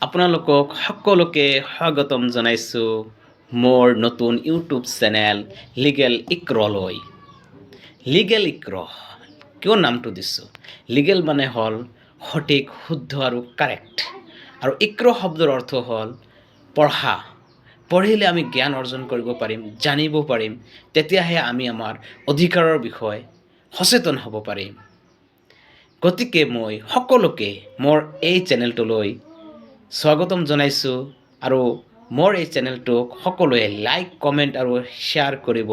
আপোনালোকক সকলোকে স্বাগতম জনাইছোঁ মোৰ নতুন ইউটিউব চেনেল লিগেল ইক্ৰলৈ। লিগেল ইক্ৰ কিয় নামটো দিছোঁ? লিগেল মানে হ'ল সঠিক, শুদ্ধ আৰু কাৰেক্ট, আৰু ইক্ৰ শব্দৰ অৰ্থ হ'ল পঢ়া। পঢ়িলে আমি জ্ঞান অৰ্জন কৰিব পাৰিম, জানিব পাৰিম, তেতিয়াহে আমি আমাৰ অধিকাৰৰ বিষয়ে সচেতন হ'ব পাৰিম। গতিকে মই সকলোকে মোৰ এই চেনেলটোলৈ স্বাগতম জনাইছোঁ, আৰু মোৰ এই চেনেলটোক সকলোৱে লাইক, কমেণ্ট আৰু শ্বেয়াৰ কৰিব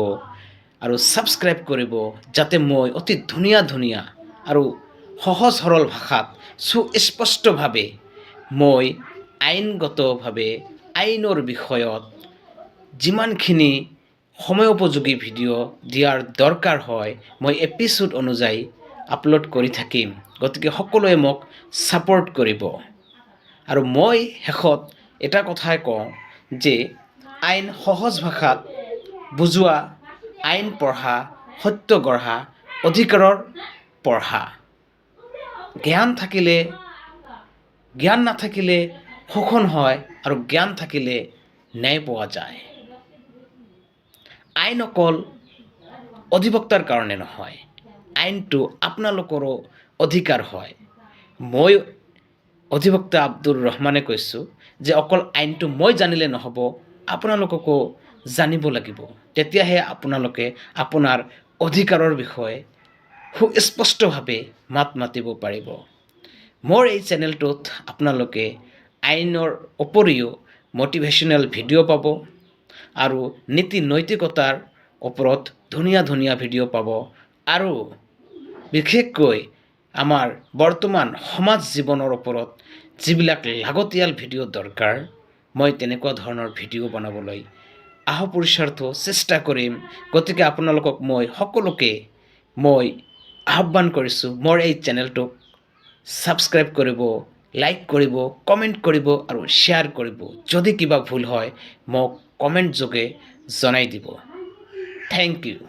আৰু ছাবস্ক্ৰাইব কৰিব, যাতে মই অতি ধুনীয়া আৰু সহজ সৰল ভাষাত সুস্পষ্টভাৱে মই আইনগতভাৱে আইনৰ বিষয়ত যিমানখিনি সময়োপযোগী ভিডিঅ' দিয়াৰ দৰকাৰ হয় মই এপিছ'ড অনুযায়ী আপলোড কৰি থাকিম। গতিকে সকলোৱে মোক ছাপোৰ্ট কৰিব। আৰু মই শেষত এটা কথাই কওঁ যে আইন সহজ ভাষাত বুজোৱা, আইন পঢ়া, সত্য গঢ়া, অধিকাৰৰ পঢ়া। জ্ঞান নাথাকিলে শোষণ হয়, আৰু জ্ঞান থাকিলে ন্যায় পোৱা যায়। আইন অকল অধিবক্তাৰ কাৰণে নহয়, আইনটো আপোনালোকৰো অধিকাৰ হয়। মই অধিবক্তা আব্দুৰ ৰহমানে কৈছোঁ যে অকল আইনটো মই জানিলে নহ'ব, আপোনালোককো জানিব লাগিব। তেতিয়াহে আপোনালোকে আপোনাৰ অধিকাৰৰ বিষয়ে সুস্পষ্টভাৱে মাত মাতিব পাৰিব। মোৰ এই চেনেলটোত আপোনালোকে আইনৰ উপৰিও মটিভেশ্যনেল ভিডিঅ' পাব, আৰু নীতি নৈতিকতাৰ ওপৰত ধুনীয়া ভিডিঅ' পাব, আৰু বিশেষকৈ আমাৰ বৰ্তমান সমাজ জীৱনৰ ওপৰত যিবিলাক লাগতিয়াল ভিডিঅ' দৰকাৰ, মই তেনেকুৱা ধৰণৰ ভিডিঅ' বনাবলৈ আহোপুৰুষাৰ্থ চেষ্টা কৰিম। গতিকে আপোনালোকক মই সকলোকে আহ্বান কৰিছোঁ, মোৰ এই চেনেলটোক ছাবস্ক্ৰাইব কৰিব, লাইক কৰিব, কমেণ্ট কৰিব আৰু শ্বেয়াৰ কৰিব। যদি কিবা ভুল হয় মোক কমেণ্ট যোগে জনাই দিব। Thank U.